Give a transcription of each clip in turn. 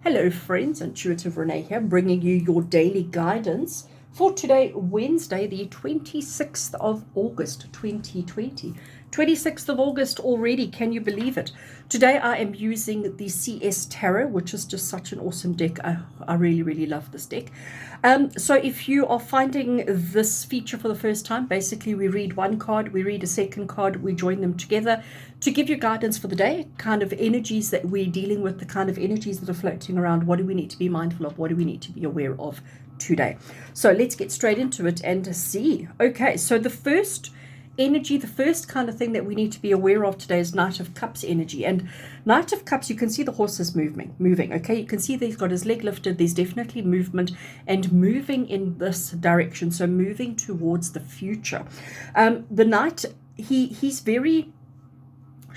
Hello friends, Intuitive Rene here, bringing you your daily guidance for today, Wednesday, the 26th of August, 2020. 26th of August already, can you believe it? Today I am using the CS Tarot, which is just such an awesome deck. I really, really love this deck. So if you are finding this feature for the first time, basically we read one card, we read a second card, we join them together to give you guidance for the day, kind of energies that we're dealing with, the kind of energies that are floating around. What do we need to be mindful of? What do we need to be aware of today? So let's get straight into it and see. Okay, so the first energy, the first kind of thing that we need to be aware of today is Knight of Cups energy. And Knight of Cups, you can see the horse is moving, okay? You can see that he's got his leg lifted. There's definitely movement and moving in this direction, so moving towards the future. The Knight, he's very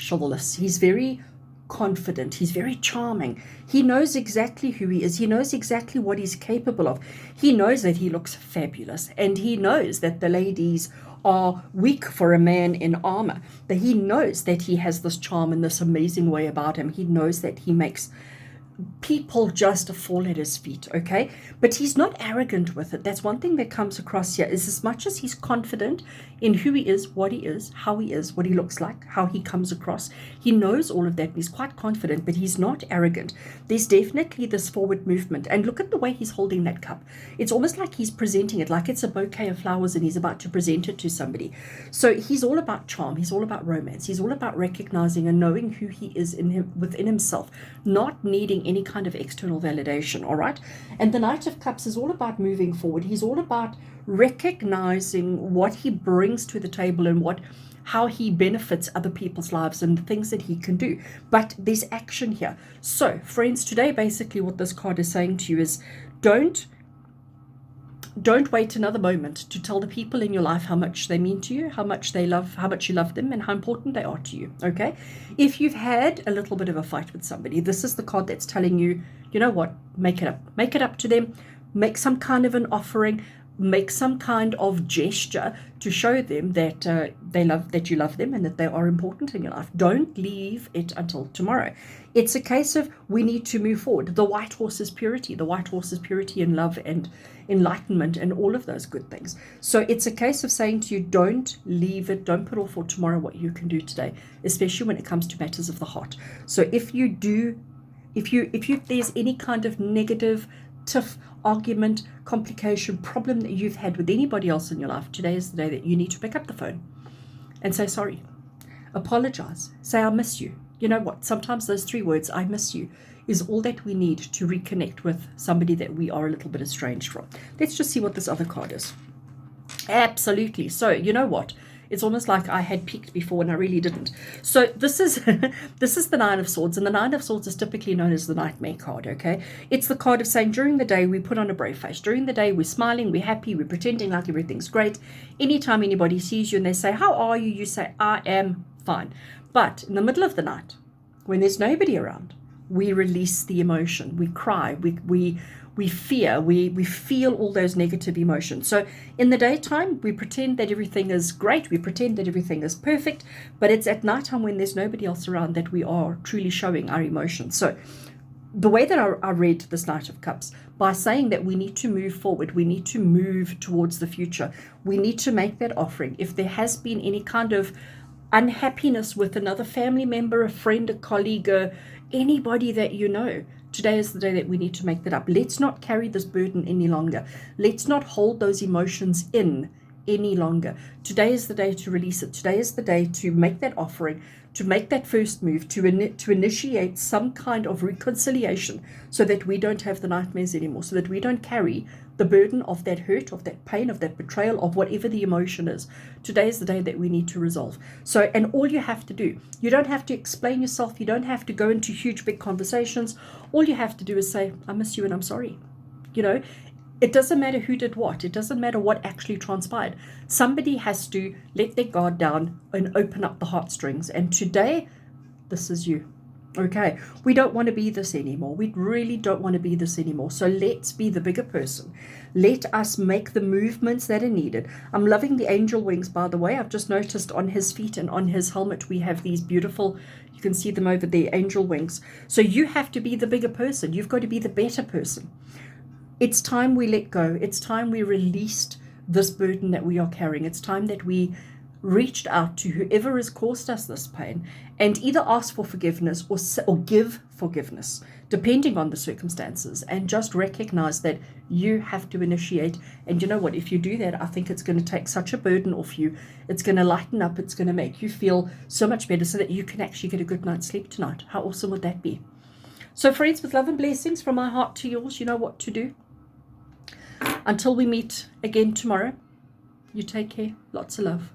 chivalrous. He's very confident. He's very charming. He knows exactly who he is. He knows exactly what he's capable of. He knows that he looks fabulous, and he knows that the ladies are weak for a man in armor. That he knows that he has this charm and this amazing way about him. He knows that he makes people just fall at his feet, okay? But he's not arrogant with it. That's one thing that comes across here, is as much as he's confident in who he is, what he is, how he is, what he looks like, how he comes across. He knows all of that, and he's quite confident, but he's not arrogant. There's definitely this forward movement. And look at the way he's holding that cup. It's almost like he's presenting it like it's a bouquet of flowers and he's about to present it to somebody. So he's all about charm. He's all about romance. He's all about recognizing and knowing who he is within himself, not needing any kind of external validation, all right? And the Knight of Cups is all about moving forward. He's all about recognizing what he brings to the table and how he benefits other people's lives and the things that he can do. But there's action here. So, friends, today basically what this card is saying to you is don't wait another moment to tell the people in your life how much they mean to you, how much you love them, and how important they are to you, okay? If you've had a little bit of a fight with somebody, this is the card that's telling you, you know what, make it up. Make it up to them. Make some kind of an offering. Make some kind of gesture to show them that you love them and that they are important in your life. Don't leave it until tomorrow. It's a case of we need to move forward. The white horse is purity. The white horse is purity and love and enlightenment and all of those good things. So it's a case of saying to you, don't leave it. Don't put off for tomorrow what you can do today, especially when it comes to matters of the heart. So if there's any kind of negative, tiff, argument, complication, problem that you've had with anybody else in your life, today is the day that you need to pick up the phone and say sorry, apologize, say I miss you. You know what, sometimes those 3 words, I miss you, is all that we need to reconnect with somebody that we are a little bit estranged from. Let's just see what this other card is. Absolutely. So you know what, it's almost like I had peeked before and I really didn't. So this is the Nine of Swords, and the Nine of Swords is typically known as the nightmare card, okay? It's the card of saying during the day we put on a brave face. During the day we're smiling, we're happy, we're pretending like everything's great. Anytime anybody sees you and they say, how are you? You say, I am fine. But in the middle of the night, when there's nobody around, we release the emotion. We cry, we fear, we feel all those negative emotions. So in the daytime, we pretend that everything is great, we pretend that everything is perfect, but it's at nighttime when there's nobody else around that we are truly showing our emotions. So the way that I read this Knight of Cups, by saying that we need to move forward, we need to move towards the future, we need to make that offering. If there has been any kind of unhappiness with another family member, a friend, a colleague, anybody that you know, today is the day that we need to make that up. Let's not carry this burden any longer. Let's not hold those emotions in any longer. Today is the day to release it. Today is the day to make that offering, to make that first move, to initiate some kind of reconciliation so that we don't have the nightmares anymore, so that we don't carry the burden of that hurt, of that pain, of that betrayal, of whatever the emotion is. Today is the day that we need to resolve. So, and all you have to do, you don't have to explain yourself, you don't have to go into huge big conversations. All you have to do is say, I miss you and I'm sorry. You know, it doesn't matter who did what. It doesn't matter what actually transpired. Somebody has to let their guard down and open up the heartstrings. And today, this is you. Okay, we don't want to be this anymore. We really don't want to be this anymore. So let's be the bigger person. Let us make the movements that are needed. I'm loving the angel wings, by the way. I've just noticed on his feet and on his helmet, we have these beautiful, you can see them over there, angel wings. So you have to be the bigger person. You've got to be the better person. It's time we let go. It's time we released this burden that we are carrying. It's time that we reached out to whoever has caused us this pain and either ask for forgiveness or give forgiveness, depending on the circumstances, and just recognize that you have to initiate. And you know what? If you do that, I think it's going to take such a burden off you. It's going to lighten up. It's going to make you feel so much better so that you can actually get a good night's sleep tonight. How awesome would that be? So friends, with love and blessings from my heart to yours, you know what to do. Until we meet again tomorrow, you take care. Lots of love.